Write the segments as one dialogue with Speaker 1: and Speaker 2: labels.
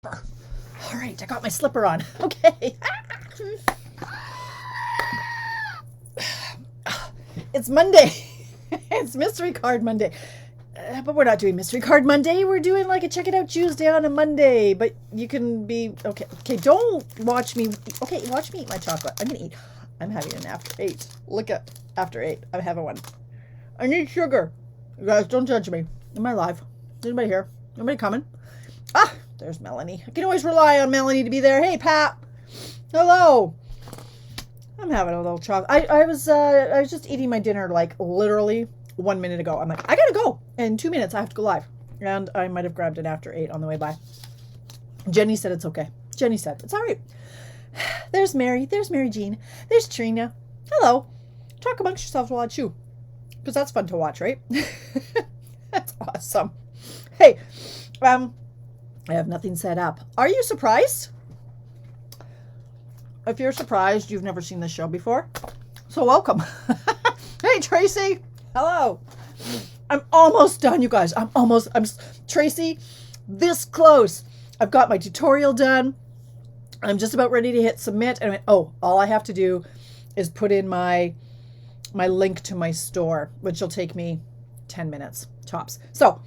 Speaker 1: All right, I got my slipper on. Okay. It's Monday. It's Mystery Card Monday. But we're not doing Mystery Card Monday. We're doing like a Check It Out Tuesday on a Monday. But you can be... Okay, don't watch me... Okay, watch me eat my chocolate. I'm going to eat. I'm having an after 8. Look at after 8. I'm having one. I need sugar. You guys, don't judge me. Am I live? Is anybody here? Anybody coming? Ah, there's Melanie. I can always rely on Melanie to be there. Hey, Pat. Hello. I'm having a little chocolate. I was just eating my dinner like literally 1 minute ago. I'm like, I gotta go. In 2 minutes, I have to go live. And I might have grabbed an after 8 on the way by. Jenny said it's okay. Jenny said it's all right. There's Mary. There's Mary Jean. There's Trina. Hello. Talk amongst yourselves while I chew. Because that's fun to watch, right? That's awesome. Hey, I have nothing set up. Are you surprised? If you're surprised, you've never seen this show before. So welcome. Hey, Tracy. Hello. I'm almost done, you guys. I'm Tracy, this close. I've got my tutorial done. I'm just about ready to hit submit. And all I have to do is put in my link to my store, which will take me 10 minutes tops. So,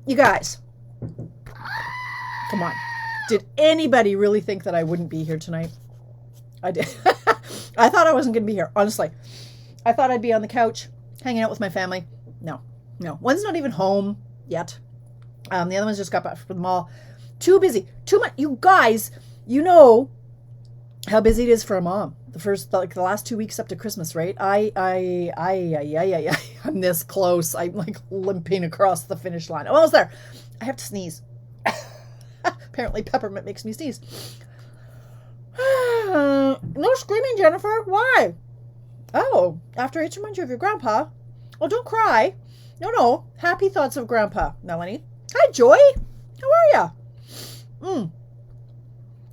Speaker 1: you guys, come on. Did anybody really think that I wouldn't be here tonight? I did. I thought I wasn't going to be here, honestly. I thought I'd be on the couch, hanging out with my family. No. One's not even home yet. The other one's just got back from the mall. Too busy. Too much. You guys, you know how busy it is for a mom. The last 2 weeks up to Christmas, right? I'm this close. I'm like limping across the finish line. I'm almost there. I have to sneeze. Apparently peppermint makes me sneeze. No screaming, Jennifer. Why? Oh, after it's reminds you of your grandpa. Oh, don't cry. No. Happy thoughts of grandpa, Melanie. Hi, Joy. How are ya?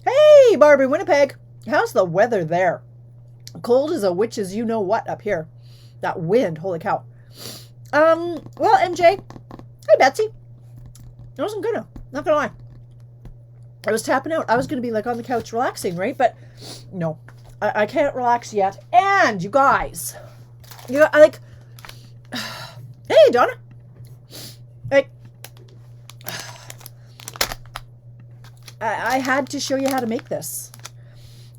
Speaker 1: Hey, Barbie, Winnipeg. How's the weather there? Cold as a witch's you know what up here. That wind, holy cow. Well, MJ. Hey, Betsy. I wasn't not gonna lie. I was tapping out. I was gonna be like on the couch relaxing, right? But no, I can't relax yet. And you guys, hey, Donna. Hey, I had to show you how to make this.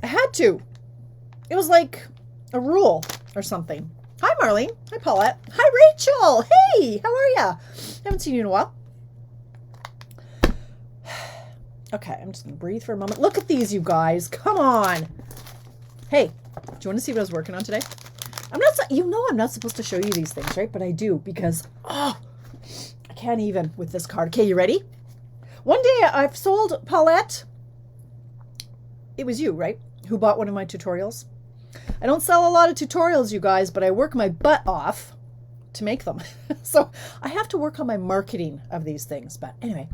Speaker 1: I had to. It was like a rule or something. Hi, Marlene. Hi, Paulette. Hi, Rachel. Hey, how are ya? Haven't seen you in a while. Okay, I'm just going to breathe for a moment. Look at these, you guys. Come on. Hey, do you want to see what I was working on today? I'm not supposed to show you these things, right? But I do because, I can't even with this card. Okay, you ready? One day I've sold Paulette. It was you, right? Who bought one of my tutorials. I don't sell a lot of tutorials, you guys, but I work my butt off to make them. So I have to work on my marketing of these things. But anyway,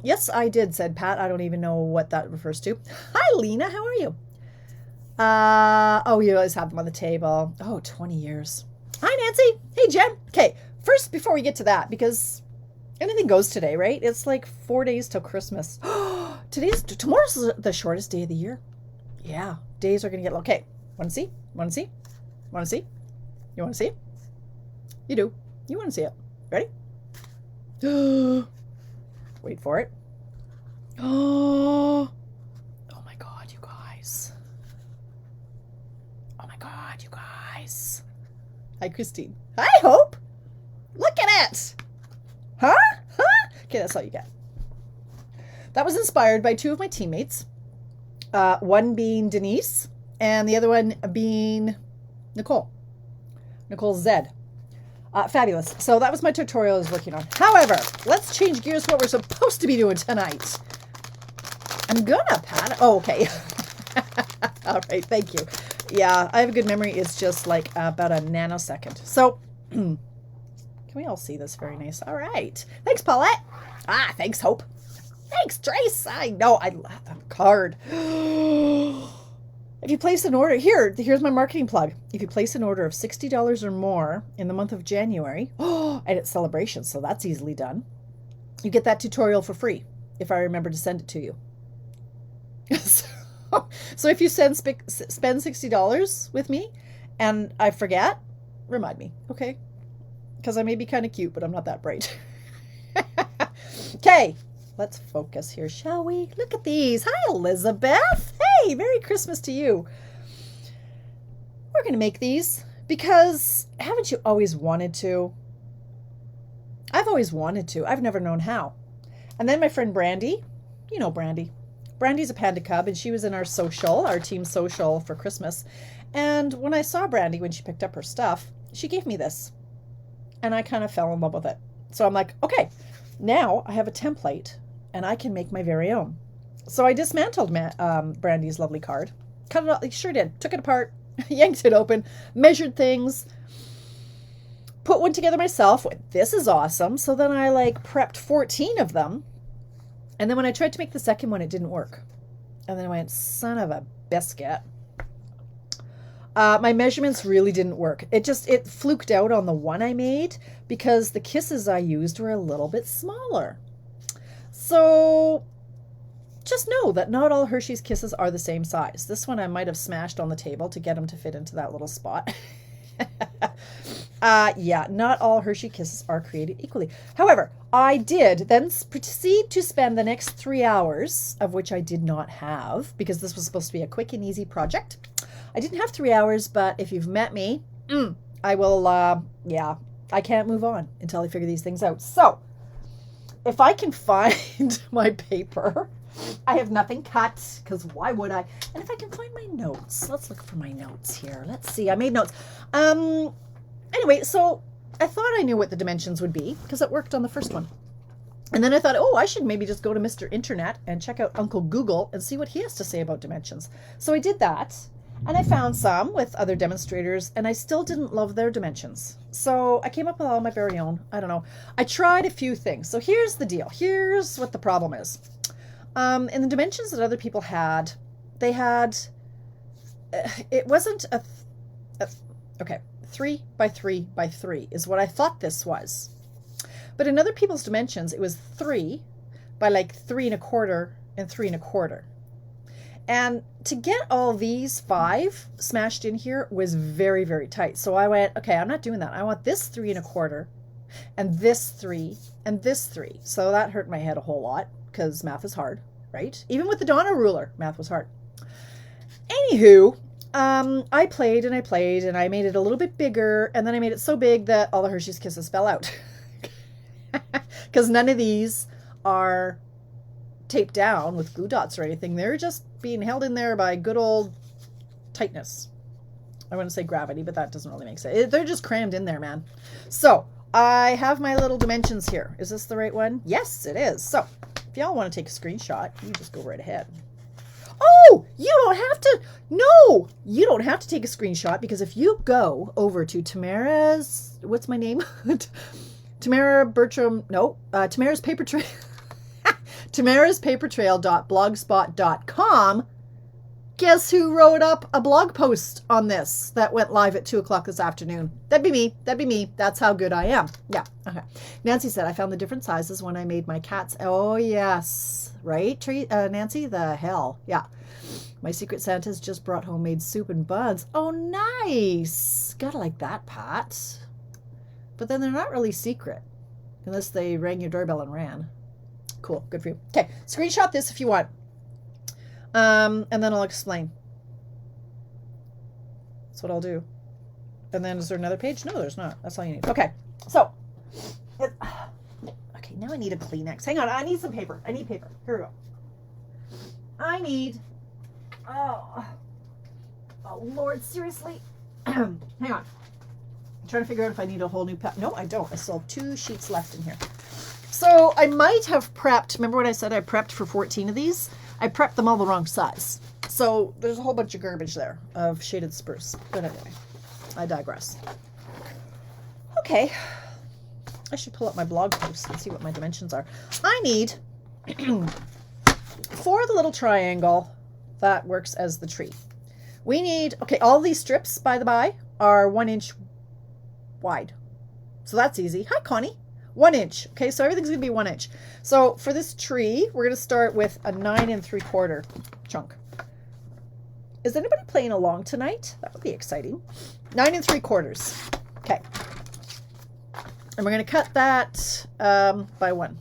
Speaker 1: yes, I did, said Pat. I don't even know what that refers to. Hi, Lena. How are you? You always have them on the table. 20 years. Hi, Nancy. Hey, Jen. Okay, first, before we get to that, because anything goes today, right? It's like 4 days till Christmas. Tomorrow's the shortest day of the year. Yeah, days are going to get... Okay, want to see? Want to see? Want to see? You want to see it? You do. You want to see it. Ready? Wait for it. Oh my God, you guys. Oh my God, you guys. Hi, Christine. Hi, Hope. Look at it. Huh? Okay, that's all you get. That was inspired by 2 of my teammates. One being Denise, and the other one being Nicole Zed. Fabulous. So that was my tutorial I was working on. However, let's change gears to what we're supposed to be doing tonight. I'm gonna, Pat. Oh, okay. All right, thank you. Yeah, I have a good memory. It's just like about a nanosecond. So, can we all see this? Very nice. All right. Thanks, Paulette. Thanks, Hope. Thanks, Trace. I know. I love that card. If you place an order, here's my marketing plug. If you place an order of $60 or more in the month of January, and it's celebration, so that's easily done. You get that tutorial for free if I remember to send it to you. So if you spend $60 with me and I forget, remind me, okay? Because I may be kind of cute, but I'm not that bright. Okay, let's focus here, shall we? Look at these. Hi, Elizabeth. Hey, Merry Christmas to you. We're going to make these because haven't you always wanted to? I've always wanted to. I've never known how. And then my friend Brandy, you know Brandy. Brandy's a panda cub, and she was in our social, our team social for Christmas. And when I saw Brandy, when she picked up her stuff, she gave me this. And I kind of fell in love with it. So I'm like, okay, now I have a template, and I can make my very own. So I dismantled Brandy's lovely card. Cut it out, sure did. Took it apart, yanked it open, measured things, put one together myself. This is awesome. So then I prepped 14 of them. And then when I tried to make the second one, it didn't work. And then I went, son of a biscuit. My measurements really didn't work. It fluked out on the one I made because the kisses I used were a little bit smaller. So just know that not all Hershey's Kisses are the same size. This one I might have smashed on the table to get them to fit into that little spot. Yeah, not all Hershey Kisses are created equally. However, I did then proceed to spend the next 3 hours, of which I did not have, because this was supposed to be a quick and easy project. I didn't have 3 hours, but if you've met me, I will, yeah, I can't move on until I figure these things out. So, if I can find my paper, I have nothing cut, because why would I? And if I can find my notes, let's look for my notes here. Let's see, I made notes. Anyway, so I thought I knew what the dimensions would be, because it worked on the first one. And then I thought, oh, I should maybe just go to Mr. Internet and check out Uncle Google and see what he has to say about dimensions. So I did that, and I found some with other demonstrators, and I still didn't love their dimensions. So I came up with all my very own. I don't know. I tried a few things. So here's the deal. Here's what the problem is. In the dimensions that other people had, they had, it wasn't okay, 3 by 3 by 3 is what I thought this was. But in other people's dimensions, it was 3 by 3 1/4 and 3 1/4. And to get all these 5 smashed in here was very, very tight. So I went, okay, I'm not doing that. I want this 3 1/4 and this 3 and this 3. So that hurt my head a whole lot because math is hard, right? Even with the Donna ruler, math was hard. Anywho, I played and I played and I made it a little bit bigger, and then I made it so big that all the Hershey's Kisses fell out. Because none of these are taped down with glue dots or anything. They're just being held in there by good old tightness. I wouldn't say gravity, but that doesn't really make sense. They're just crammed in there, man. So I have my little dimensions here. Is this the right one? Yes, it is. So if y'all want to take a screenshot, you just go right ahead. Oh, you don't have to. No, you don't have to take a screenshot, because if you go over to Tamara's, what's my name? Tamara Bertram, no, Tamara's Paper Trail, tamaraspapertrail.blogspot.com. Guess who wrote up a blog post on this that went live at 2 o'clock this afternoon? That'd be me. That'd be me. That's how good I am. Yeah. Okay. Nancy said, I found the different sizes when I made my cats. Oh, yes. Right, Nancy? The hell. Yeah. My Secret Santa's just brought homemade soup and buns. Oh, nice. Gotta like that, Pat. But then they're not really secret unless they rang your doorbell and ran. Cool. Good for you. Okay. Screenshot this if you want. And then I'll explain. That's what I'll do. And then is there another page? No, there's not. That's all you need. Okay. So, okay, now I need a Kleenex. Hang on. I need some paper. I need paper. Here we go. I need, oh Lord, seriously. Hang on. I'm trying to figure out if I need a whole new No, I don't. I still have 2 sheets left in here. So I might have prepped, remember what I said I prepped for 14 of these? I prepped them all the wrong size. So there's a whole bunch of garbage there of shaded spruce. But anyway, I digress. Okay. I should pull up my blog post and see what my dimensions are. I need, for the little triangle that works as the tree, we need, okay, all these strips, by the by, are 1 inch wide. So that's easy. Hi, Connie. 1 inch. Okay, so everything's gonna be 1 inch. So for this tree, we're gonna start with a 9 3/4 chunk. Is anybody playing along tonight? That would be exciting. 9 3/4. Okay. And we're gonna cut that by 1.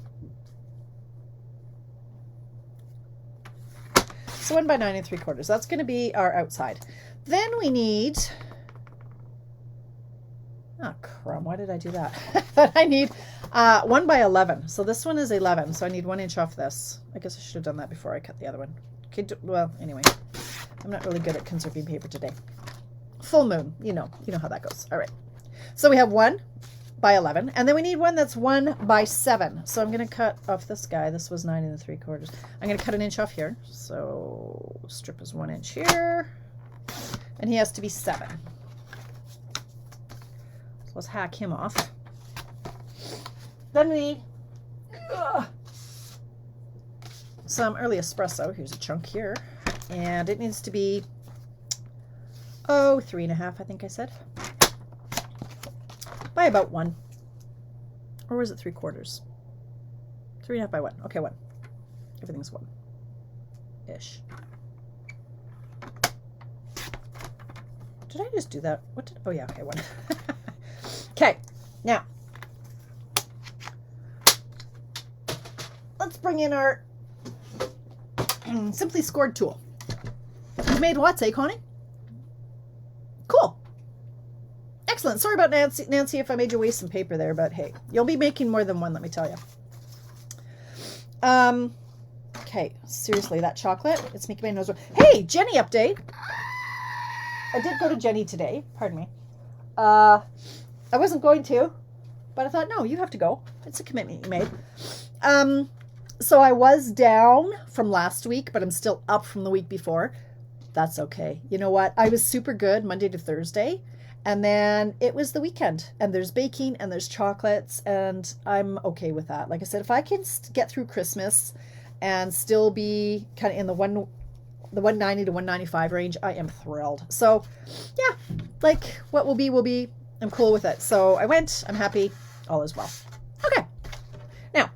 Speaker 1: So 1 by 9 3/4. That's gonna be our outside. Then we need, oh crumb, why did I do that? Then I need 1 by 11. So this one is 11. So I need 1 inch off this. I guess I should have done that before I cut the other one. Okay, well, anyway, I'm not really good at conserving paper today. Full moon, you know how that goes. All right. So we have 1 by 11, and then we need one that's 1 by 7. So I'm going to cut off this guy. This was 9 3/4. I'm going to cut 1 inch off here. So strip is 1 inch here, and he has to be 7. So let's hack him off. Then we need some early espresso. Here's a chunk here, and it needs to be 3.5, I think I said, by about 1, or was it 3/4? 3.5 by 1. Okay, 1. Everything's 1 ish. Did I just do that? What did? Oh yeah, okay, 1. Okay, now let's bring in our Simply Scored tool. You made what, say, Connie? Cool. Excellent. Sorry about Nancy, if I made you waste some paper there, but hey, you'll be making more than one, let me tell you. Okay, seriously, that chocolate, it's making my nose run. Hey, Jenny update. I did go to Jenny today. Pardon me. I wasn't going to, but I thought, no, you have to go. It's a commitment you made. So I was down from last week, but I'm still up from the week before. That's okay. You know what? I was super good Monday to Thursday, and then it was the weekend, and there's baking and there's chocolates, and I'm okay with that. Like I said, if I can get through Christmas and still be kind of in the 190 to 195 range, I am thrilled. So yeah, like what will be, will be. I'm cool with it. So I went, I'm happy, all is well. Okay. Now,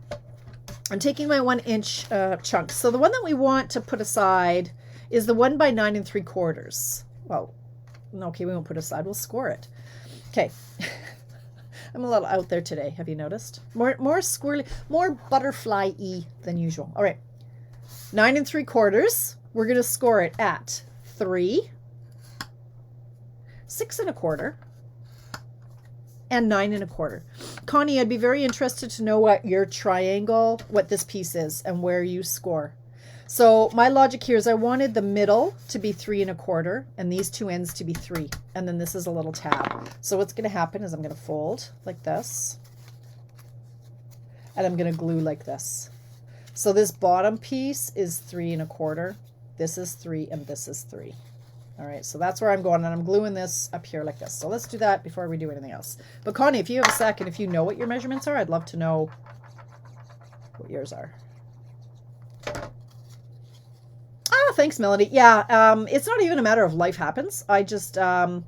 Speaker 1: I'm taking my 1 inch chunks. So the one that we want to put aside is the 1 by 9 3/4. Well, okay, we won't put aside. We'll score it. Okay. I'm a little out there today. Have you noticed? More squirrely, more butterfly-y than usual. All right. 9 3/4. We're going to score it at 3, 6 1/4, and 9 1/4. Connie, I'd be very interested to know what your triangle, what this piece is, and where you score. So my logic here is I wanted the middle to be 3 1/4 and these two ends to be 3. And then this is a little tab. So what's going to happen is I'm going to fold like this. And I'm going to glue like this. So this bottom piece is 3 1/4. This is 3 and this is 3. All right, so that's where I'm going, and I'm gluing this up here like this. So let's do that before we do anything else. But Connie, if you have a second, if you know what your measurements are, I'd love to know what yours are. Ah, thanks, Melody. Yeah, it's not even a matter of life happens. I just, I'm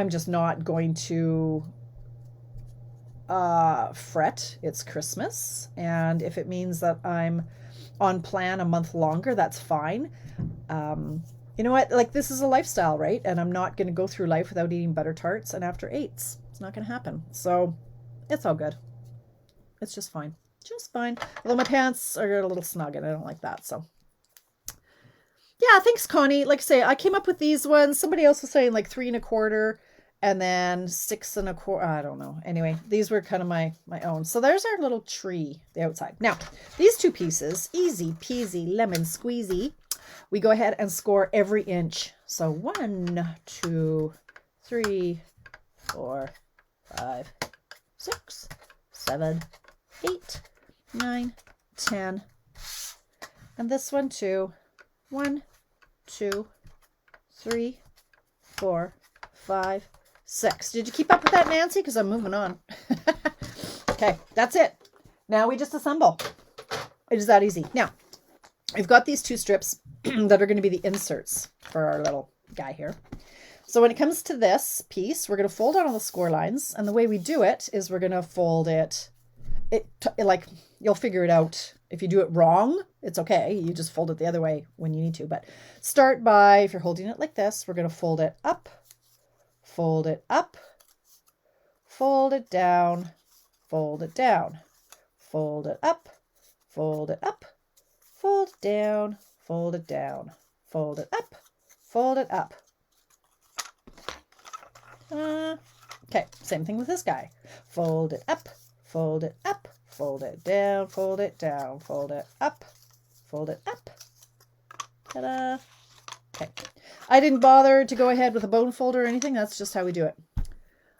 Speaker 1: just not going to fret. It's Christmas, and if it means that I'm on plan a month longer, that's fine. You know what? Like, this is a lifestyle, right? And I'm not going to go through life without eating butter tarts and after 8s. It's not going to happen. So it's all good. It's just fine. Just fine. Although my pants are a little snug and I don't like that. So yeah, thanks, Connie. Like I say, I came up with these ones. Somebody else was saying like 3 1/4 and then 6 1/4. I don't know. Anyway, these were kind of my own. So there's our little tree, the outside. Now, these two pieces, easy peasy lemon squeezy. We go ahead and score every inch. So 1, 2, 3, 4, 5, 6, 7, 8, 9, 10. And this one too. 1, 2, 3, 4, 5, 6. Did you keep up with that, Nancy? Because I'm moving on. Okay, that's it. Now we just assemble. It is that easy. Now, we've got these two strips that are going to be the inserts for our little guy here. So when it comes to this piece, we're going to fold out all the score lines. And the way we do it is we're going to fold it, like you'll figure it out. If you do it wrong, it's okay. You just fold it the other way when you need to. But start by, if you're holding it like this, we're going to fold it up, fold it up, fold it down, fold it down, fold it up, fold it up, fold it down, fold it down, fold it up, fold it up. Okay, same thing with this guy. Fold it up, fold it up, fold it down, fold it down, fold it up, fold it up. Ta-da! Okay. I didn't bother to go ahead with a bone folder or anything. That's just how we do it.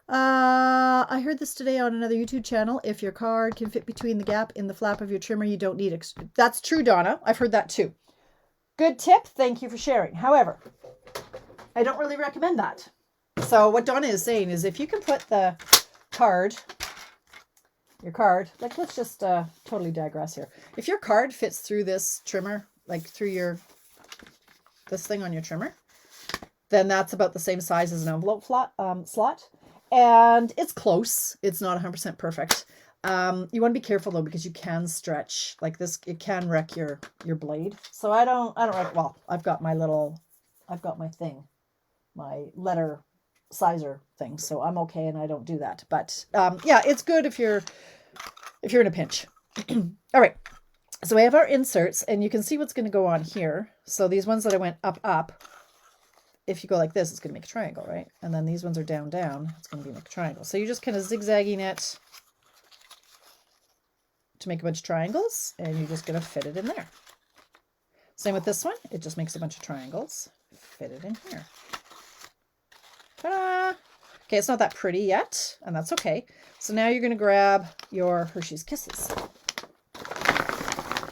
Speaker 1: I heard this today on another YouTube channel. If your card can fit between the gap in the flap of your trimmer, you don't need it. That's true, Donna. I've heard that too. Good tip. Thank you for sharing. However, I don't really recommend that. So what Donna is saying is if you can put the card, your card, like let's just totally digress here. If your card fits through this trimmer, like through this thing on your trimmer, then that's about the same size as an envelope slot. And it's close. It's not 100% perfect. You want to be careful though, because you can stretch like this. It can wreck your blade. So I don't well, I've got my thing, my letter sizer thing. So I'm okay. And I don't do that, but, yeah, it's good if you're in a pinch. All right. So we have our inserts and you can see what's going to go on here. So these ones that I went up, if you go like this, it's going to make a triangle, right? And then these ones are down, it's going to be like a triangle. So you're just kind of zigzagging it to make a bunch of triangles, and you're just going to fit it in there. Same with this one. It just makes a bunch of triangles. Fit it in here. Ta-da! Okay, it's not that pretty yet, and that's okay. So now you're going to grab your Hershey's Kisses.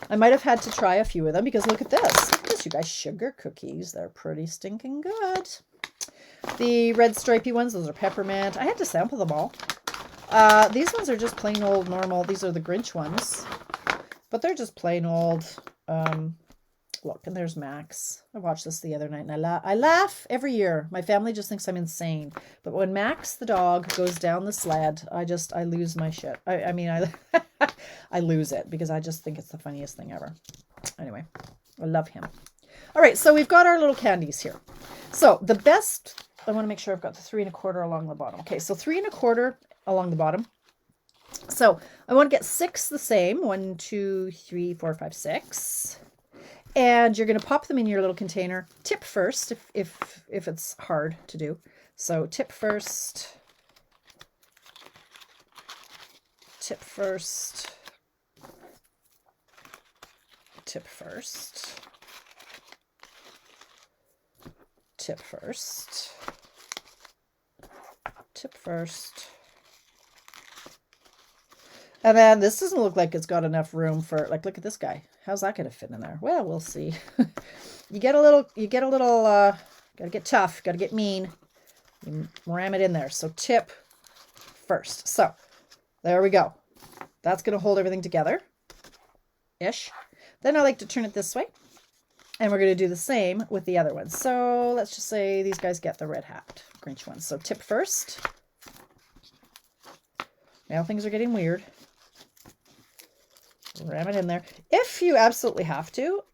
Speaker 1: I might have had to try a few of them because look at this. Look at this, you guys. Sugar cookies. They're pretty stinking good. The red stripy ones, those are peppermint. I had to sample them all. These ones are just plain old normal. These are the Grinch ones. But they're just plain old. Look, and there's Max. I watched this the other night and I laugh every year. My family just thinks I'm insane. But when Max the dog goes down the sled, I lose my shit. I mean, I lose it because I just think it's the funniest thing ever. Anyway, I love him. All right, so we've got our little candies here. So the best, I want to make sure I've got the 3 1/4 along the bottom. Okay, so 3 1/4 along the bottom. So I want to get 6 the same. 1, 2, 3, 4, 5, 6. And you're going to pop them in your little container. Tip first if it's hard to do. So tip first. Tip first. Tip first. Tip first. Tip first. And then this doesn't look like it's got enough room for, like, look at this guy. How's that going to fit in there? Well, we'll see. you get a little, gotta get tough, gotta get mean. You ram it in there. So tip first. So there we go. That's going to hold everything together-ish. Then I like to turn it this way. And we're going to do the same with the other ones. So let's just say these guys get the red hat, Grinch ones. So tip first. Now things are getting weird. Ram it in there. If you absolutely have to,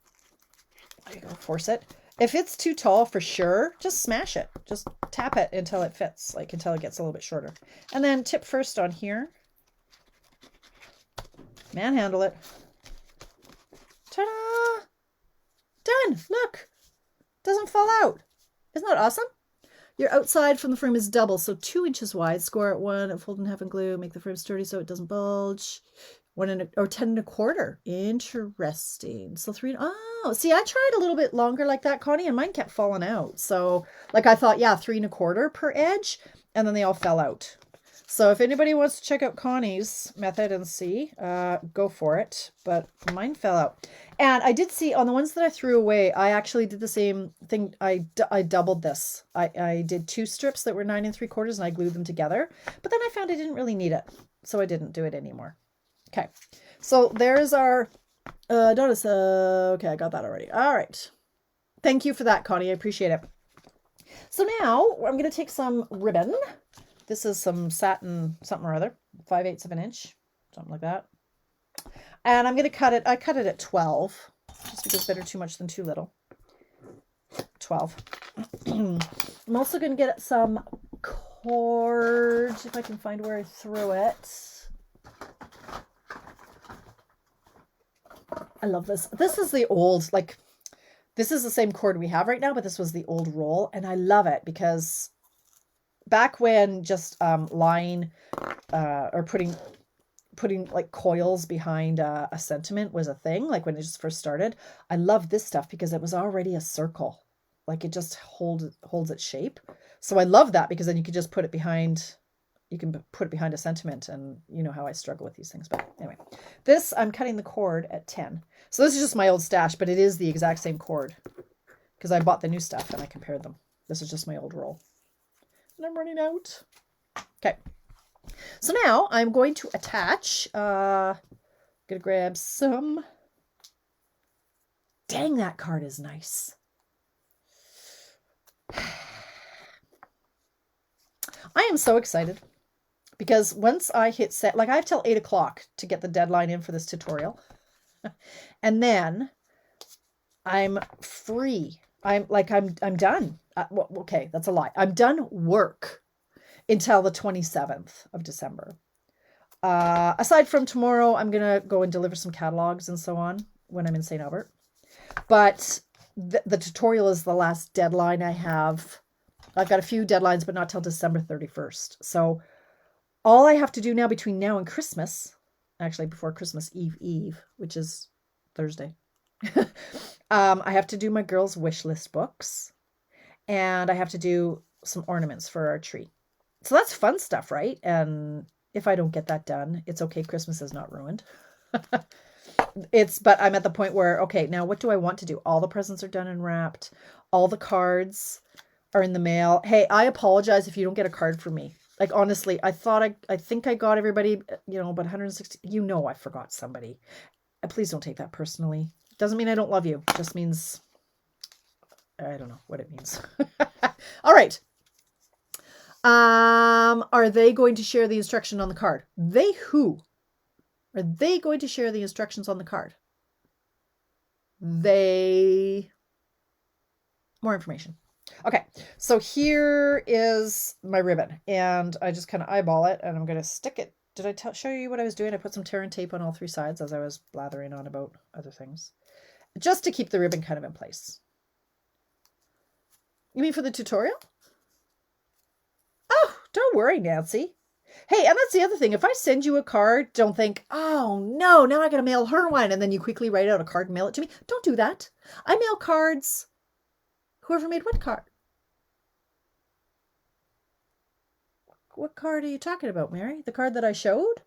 Speaker 1: there you go, force it. If it's too tall for sure, just smash it. Just tap it until it fits, like until it gets a little bit shorter. And then tip first on here. Manhandle it. Ta-da! Done! Look! Doesn't fall out. Isn't that awesome? Your outside from the frame is double, so 2 inches wide. Score at 1 and fold in half and glue. Make the frame sturdy so it doesn't bulge. 10 1/4. Interesting. So 3. Oh, see, I tried a little bit longer like that, Connie, and mine kept falling out. So, like, I thought, yeah, 3 1/4 per edge, and then they all fell out. So if anybody wants to check out Connie's method and see, go for it. But mine fell out. And I did see on the ones that I threw away, I actually did the same thing. I doubled this. I did 2 strips that were 9 3/4 and I glued them together. But then I found I didn't really need it. So I didn't do it anymore. Okay. So there's our, notice, okay, I got that already. All right. Thank you for that, Connie. I appreciate it. So now I'm going to take some ribbon. This is some satin something or other, 5/8 of an inch, something like that. And I'm going to cut it. I cut it at 12, just because better too much than too little. 12. I'm also going to get some cord, if I can find where I threw it. I love this. This is the old, like, this is the same cord we have right now, but this was the old roll. And I love it because back when just lying or putting like coils behind a sentiment was a thing, like when it just first started, I love this stuff because it was already a circle. Like it just holds its shape. So I love that because then you can just put it behind, you can put it behind a sentiment, and you know how I struggle with these things. But anyway, this, I'm cutting the cord at 10. So this is just my old stash, but it is the exact same cord because I bought the new stuff and I compared them. This is just my old roll. And I'm running out. Okay. So now I'm going to attach, gonna grab some, dang, that card is nice. I am so excited because once I hit set, like I have till 8 o'clock to get the deadline in for this tutorial. And then I'm free. I'm done. Well, okay, that's a lie. I'm done work until the 27th of December. Aside from tomorrow, I'm going to go and deliver some catalogs and so on when I'm in St. Albert. But the tutorial is the last deadline I have. I've got a few deadlines, but not till December 31st. So all I have to do now between now and Christmas, actually before Christmas Eve, which is Thursday, I have to do my girls' wish list books, and I have to do some ornaments for our tree. So that's fun stuff, right? And if I don't get that done, it's okay. Christmas is not ruined. But I'm at the point where, okay, now what do I want to do? All the presents are done and wrapped. All the cards are in the mail. Hey, I apologize if you don't get a card from me. Like, honestly, I think I got everybody, but 160, I forgot somebody. Please don't take that personally. Doesn't mean I don't love you. It just means, I don't know what it means. All right. Are they going to share the instruction on the card? They who? Are they going to share the instructions on the card? More information. Okay, so here is my ribbon, and I just kind of eyeball it, and I'm going to stick it. Did I show you what I was doing? I put some tear and tape on all 3 sides as I was blathering on about other things, just to keep the ribbon kind of in place. You mean for the tutorial? Oh, don't worry, Nancy. Hey, and that's the other thing. If I send you a card, don't think, oh no, now I got to mail her one, and then you quickly write out a card and mail it to me. Don't do that. I mail cards. Whoever made what card? What card are you talking about, Mary? The card that I showed?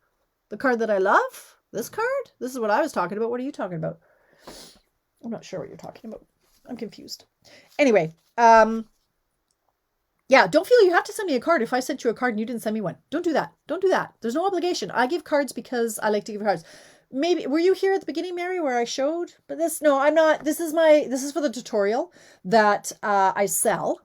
Speaker 1: The card that I love? This card? This is what I was talking about. What are you talking about? I'm not sure what you're talking about. I'm confused. Anyway, yeah, don't feel you have to send me a card if I sent you a card and you didn't send me one. Don't do that. Don't do that. There's no obligation. I give cards because I like to give cards. Maybe, were you here at the beginning, Mary, where I showed? But no, I'm not. This is for the tutorial that I sell.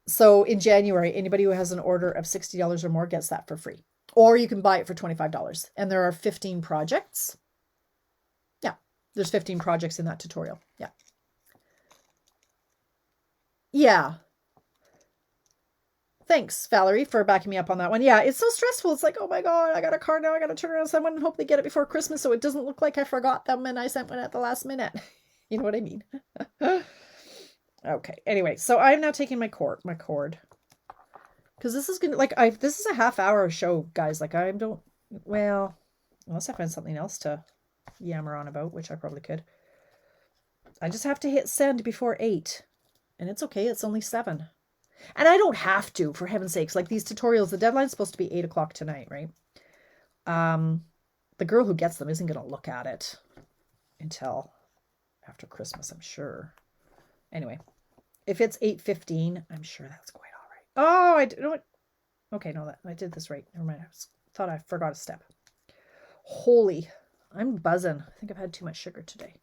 Speaker 1: So in January, anybody who has an order of $60 or more gets that for free. Or you can buy it for $25. And there are 15 projects. Yeah, there's 15 projects in that tutorial. Yeah. Yeah. Thanks, Valerie, for backing me up on that one. Yeah, it's so stressful. It's like, oh my God, I got a card now. I got to turn around someone and hope they get it before Christmas so it doesn't look like I forgot them and I sent one at the last minute. You know what I mean? Okay. Anyway, so I'm now taking my cord. Because this is going to, this is a half-hour show, guys. Like, unless I find something else to yammer on about, which I probably could. I just have to hit send before 8. And it's okay. It's only 7. And I don't have to, for heaven's sakes. Like these tutorials, the deadline's supposed to be 8 o'clock tonight, right? The girl who gets them isn't going to look at it until after Christmas, I'm sure. Anyway, if it's 8:15, I'm sure that's quite all right. Oh, okay, no, I did this right. Never mind. I thought I forgot a step. Holy, I'm buzzing. I think I've had too much sugar today.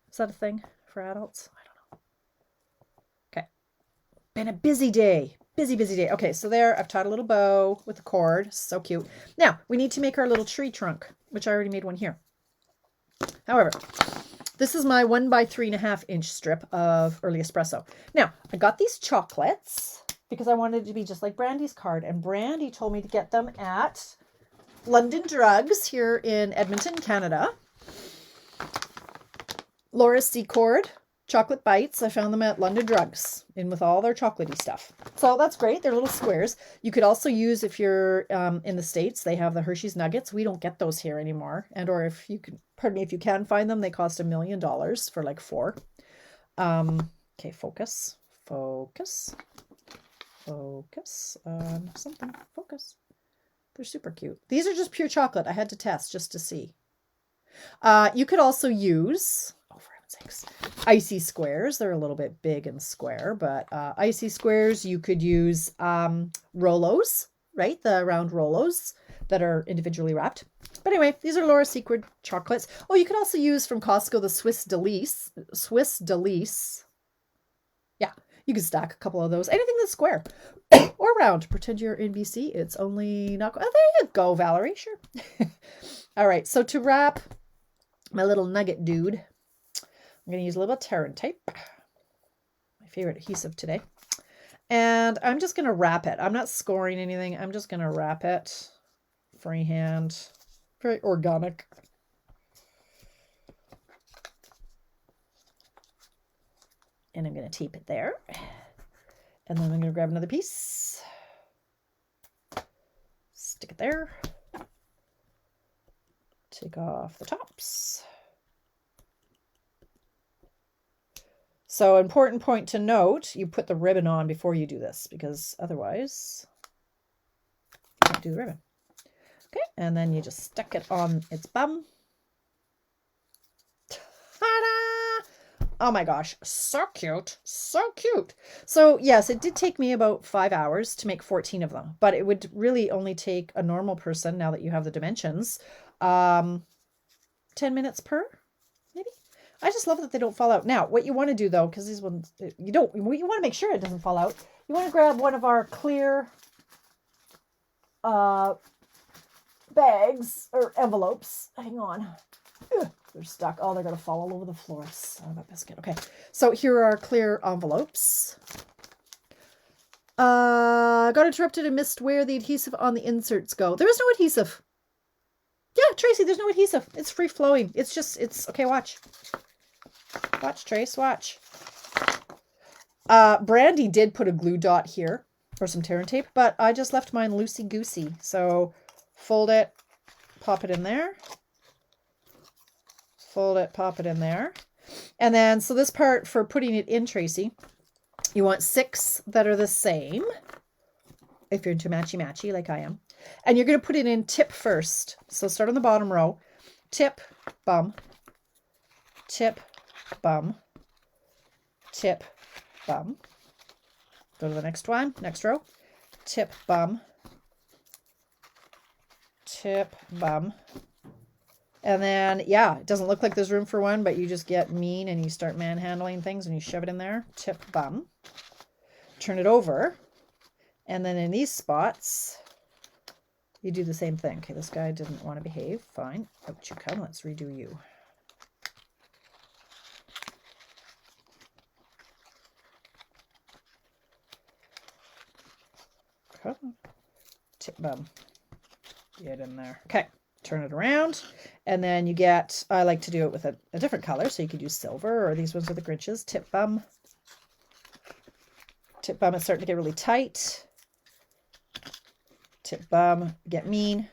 Speaker 1: Is that a thing for adults? I don't know. Okay. Been a busy day. Busy day. Okay, so there, I've tied a little bow with the cord. So cute. Now, we need to make our little tree trunk, which I already made one here. However, this is my 1 by 3.5 inch strip of early espresso. Now, I got these chocolates because I wanted it to be just like Brandy's card. And Brandy told me to get them at London Drugs here in Edmonton, Canada. Laura's Secord chocolate bites. I found them at London Drugs in with all their chocolatey stuff. So that's great. They're little squares. You could also use, if you're in the States, they have the Hershey's Nuggets. We don't get those here anymore. And or if you can, pardon me, if you can find them, they cost $1 million for like 4. Okay, focus on something. Focus. They're super cute. These are just pure chocolate. I had to test just to see. You could also use, oh, for heaven's sakes, icy squares. They're a little bit big and square, but icy squares, you could use Rolos, right? The round Rolos that are individually wrapped. But anyway, these are Laura's Secret chocolates. Oh, you could also use from Costco the Swiss Delice. Yeah, you can stack a couple of those. Anything that's square or round. Pretend you're in BC. It's only not. Oh, there you go, Valerie. Sure. All right. So to wrap my little nugget dude, I'm going to use a little Terran tape, my favorite adhesive today. And I'm just going to wrap it. I'm not scoring anything. I'm just going to wrap it freehand. Very organic. And I'm going to tape it there. And then I'm going to grab another piece. Stick it there. Take off the tops. So important point to note, you put the ribbon on before you do this, because otherwise you can't do the ribbon. Okay, and then you just stick it on its bum. Ta-da! Oh my gosh, so cute, so cute. So yes, it did take me about 5 hours to make 14 of them, but it would really only take a normal person, now that you have the dimensions, 10 minutes per, maybe. I just love that they don't fall out. Now, what you want to do though, because these ones, you want to make sure it doesn't fall out. You want to grab one of our clear bags or envelopes. Hang on. Ugh, they're stuck. Oh, they're going to fall all over the floor. Son of a biscuit. Okay. So here are our clear envelopes. Got interrupted and missed where the adhesive on the inserts go. There is no adhesive. Yeah, Tracy, there's no adhesive. It's free flowing. It's okay. Watch. Watch, Trace, watch. Brandy did put a glue dot here or some Terran tape, but I just left mine loosey-goosey. So fold it, pop it in there. Fold it, pop it in there. And then, so this part for putting it in, Tracy, you want 6 that are the same, if you're into matchy-matchy like I am. And you're going to put it in tip first. So start on the bottom row. Tip, bum, tip, bum, tip, bum. Go to the next one, next row. Tip, bum, tip, bum. And then, yeah, it doesn't look like there's room for one, but you just get mean and you start manhandling things and you shove it in there. Tip, bum. Turn it over. And then in these spots, you do the same thing. Okay, this guy didn't want to behave. Fine. Out you come. Let's redo you. Come on. Tip bum. Get in there. Okay. Turn it around. And then you get, I like to do it with a different color. So you could use silver, or these ones are the Grinches. Tip bum. Tip bum is starting to get really tight. Tip bum, get mean.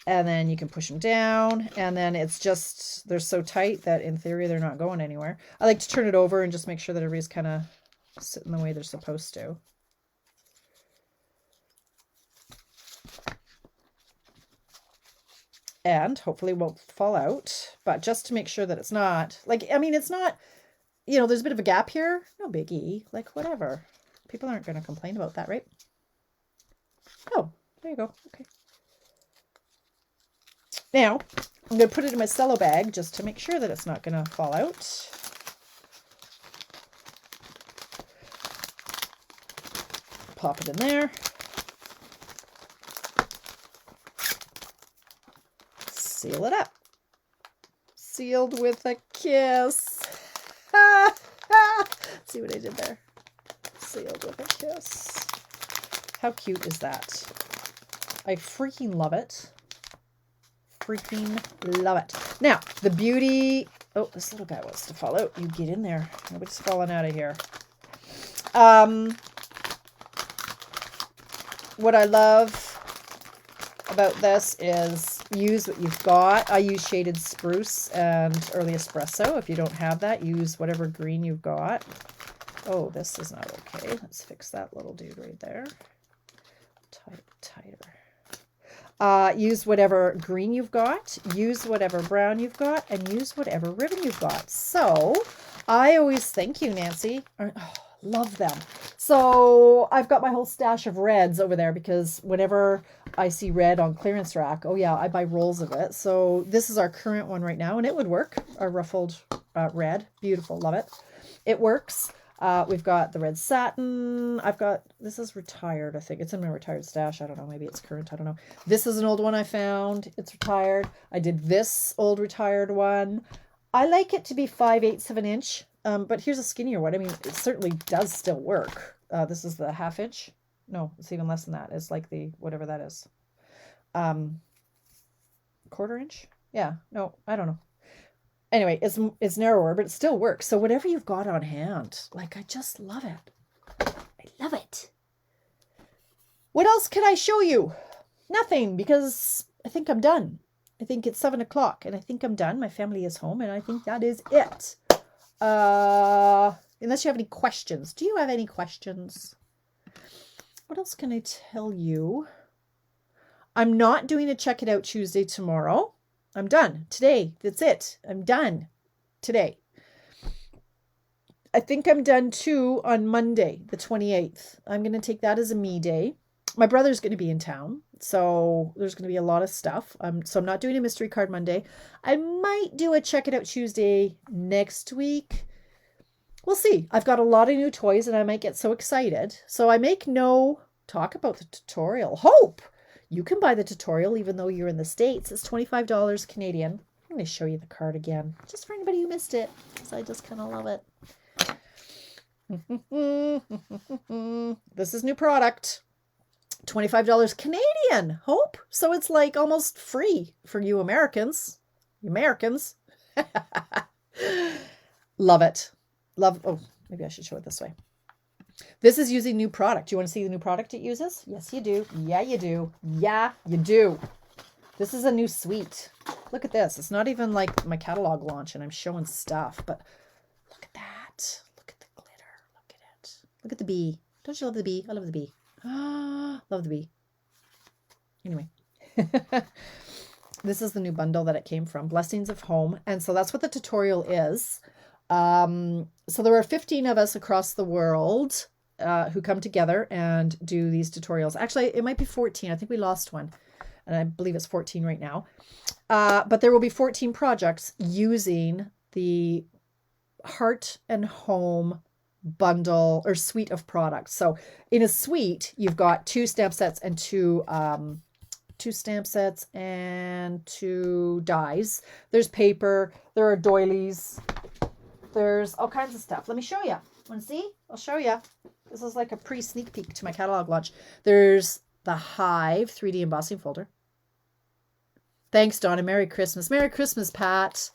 Speaker 1: And then you can push them down. And then it's just, they're so tight that in theory they're not going anywhere. I like to turn it over and just make sure that everybody's kind of sitting the way they're supposed to. And hopefully it won't fall out. But just to make sure that it's not, like, I mean, it's not, you know, there's a bit of a gap here. No biggie. Like, whatever. People aren't going to complain about that, right? Oh, there you go. Okay. Now, I'm going to put it in my cello bag just to make sure that it's not going to fall out. pop it in there. Seal it up. Sealed with a kiss. See what I did there? Sealed with a kiss. How cute is that? I freaking love it. Freaking love it. Now, the beauty... Oh, this little guy wants to fall out. You get in there. Nobody's falling out of here. What I love about this is use what you've got. I use shaded spruce and early espresso. If you don't have that, use whatever green you've got. Oh, this is not okay. Let's fix that little dude right there. Tighter. Use whatever green you've got, use whatever brown you've got, and use whatever ribbon you've got. So I always thank you, Nancy. Love them. So I've got my whole stash of reds over there because whenever I see red on clearance rack, oh yeah, I buy rolls of it. So this is our current one right now, and it would work. Our ruffled red. Beautiful. Love it. It works. We've got the red satin. This is retired, I think. It's in my retired stash. I don't know. Maybe it's current. I don't know. This is an old one I found. It's retired. I did this old retired one. I like it to be 5/8 of an inch. But here's a skinnier one. I mean, it certainly does still work. This is the 1/2 inch. No, it's even less than that. It's like the, whatever that is. 1/4 inch? Yeah. No, I don't know. Anyway, it's narrower, but it still works. So whatever you've got on hand, like, I just love it. I love it. What else can I show you? Nothing, because I think I'm done. I think it's 7 o'clock, and I think I'm done. My family is home, and I think that is it. Unless you have any questions. Do you have any questions? What else can I tell you? I'm not doing a Check It Out Tuesday tomorrow. I'm done today. That's it. I'm done today. I think I'm done too on Monday, the 28th. I'm going to take that as a me day. My brother's going to be in town, so there's going to be a lot of stuff. So I'm not doing a mystery card Monday. I might do a Check It Out Tuesday next week. We'll see. I've got a lot of new toys and I might get so excited. So I make no talk about the tutorial. Hope! You can buy the tutorial even though you're in the States. It's $25 Canadian. I'm going to show you the card again, just for anybody who missed it, because I just kind of love it. This is new product. $25 Canadian. Hope. So it's like almost free for you Americans. Love it. Oh, maybe I should show it this way. This is using new product. Do you want to see the new product it uses? Yes, you do. Yeah, you do. Yeah, you do. This is a new suite. Look at this. It's not even like my catalog launch and I'm showing stuff, but look at that. Look at the glitter. Look at it. Look at the bee. Don't you love the bee? I love the bee. Love the bee. Anyway. This is the new bundle that it came from. Blessings of Home. And so that's what the tutorial is. So there are 15 of us across the world who come together and do these tutorials. Actually, it might be 14. I think we lost one. And I believe it's 14 right now. But there will be 14 projects using the Heart and Home bundle or suite of products. So in a suite, you've got 2 stamp sets and 2 dies. There's paper. There are doilies. There's all kinds of stuff. Let me show you. Want to see? I'll show you. This is like a pre-sneak peek to my catalog launch. There's the Hive 3D embossing folder. Thanks, Donna. Merry Christmas. Merry Christmas, Pat.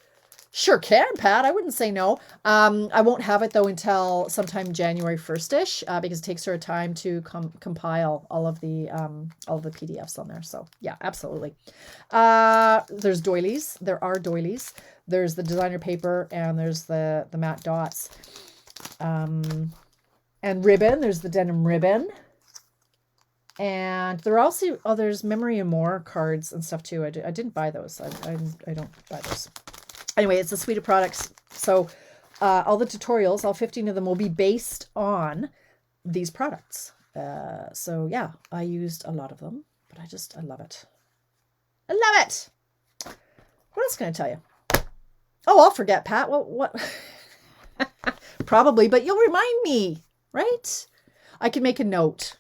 Speaker 1: Sure can, Pat. I wouldn't say no. I won't have it, though, until sometime January 1st-ish because it takes her a time to compile all of the PDFs on there. So, yeah, absolutely. There's doilies. There are doilies. There's the designer paper, and there's the matte dots. And ribbon. There's the denim ribbon. And there are also, there's Memory and More cards and stuff, too. I didn't buy those. I don't buy those. Anyway, it's a suite of products. So all the tutorials, all 15 of them will be based on these products. So yeah, I used a lot of them, but I love it. I love it. What else can I tell you? Oh, I'll forget, Pat. Well, what? Probably, but you'll remind me, right? I can make a note.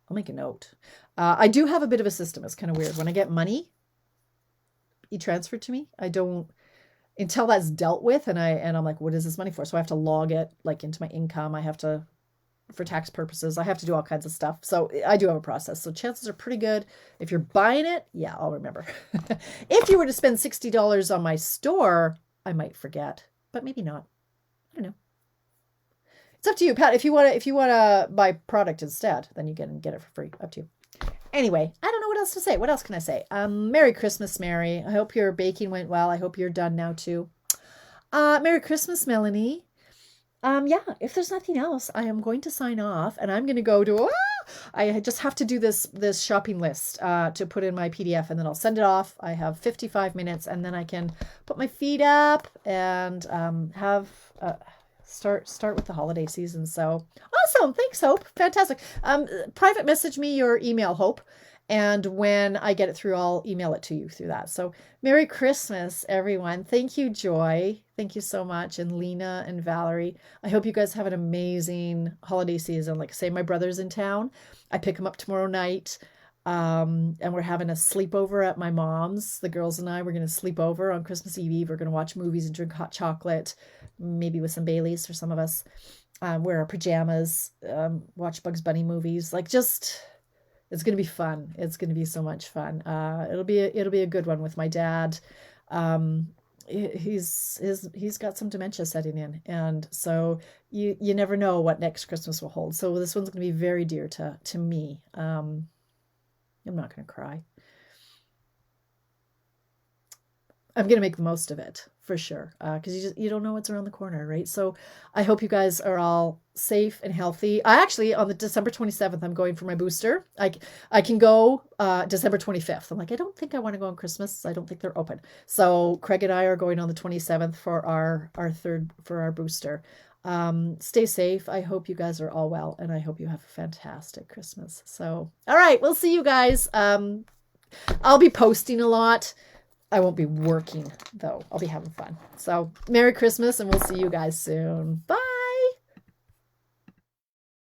Speaker 1: I'll make a note. I do have a bit of a system. It's kind of weird. When I get money e-transferred to me, I don't, until that's dealt with, and I'm like, what is this money for? So I have to log it like into my income. I have to, for tax purposes, I have to do all kinds of stuff. So I do have a process. So chances are pretty good. If you're buying it, yeah, I'll remember. If you were to spend $60 on my store, I might forget, but maybe not. I don't know. It's up to you, Pat. If you want to buy product instead, then you get it for free. Up to you. Anyway, I don't know what else to say. What else can I say? Merry Christmas, Mary. I hope your baking went well. I hope you're done now too. Merry Christmas, Melanie. Yeah, if there's nothing else, I am going to sign off, and I'm going to go to, I just have to do this shopping list to put in my PDF, and then I'll send it off. I have 55 minutes, and then I can put my feet up and have start with the holiday season. So awesome. Thanks, Hope. Fantastic. Private message me your email, Hope. And when I get it through, I'll email it to you through that. So Merry Christmas, everyone. Thank you, Joy. Thank you so much. And Lena and Valerie. I hope you guys have an amazing holiday season. Like I say, my brother's in town. I pick him up tomorrow night. And we're having a sleepover at my mom's. The girls and I, we're going to sleep over on Christmas Eve. We're going to watch movies and drink hot chocolate, maybe with some Baileys for some of us. Wear our pajamas, watch Bugs Bunny movies. Like just... It's going to be fun. It's going to be so much fun. It'll be a good one with my dad. He's got some dementia setting in, and so you never know what next Christmas will hold. So this one's going to be very dear to me. I'm not going to cry. I'm going to make the most of it for sure. Because you don't know what's around the corner, right? So I hope you guys are all safe and healthy. I actually, on the December 27th, I'm going for my booster. I can go December 25th. I'm like, I don't think I want to go on Christmas. I don't think they're open. So Craig and I are going on the 27th for our booster. Stay safe. I hope you guys are all well, and I hope you have a fantastic Christmas. So, all right, we'll see you guys. I'll be posting a lot. I won't be working, though. I'll be having fun. So, Merry Christmas, and we'll see you guys soon. Bye!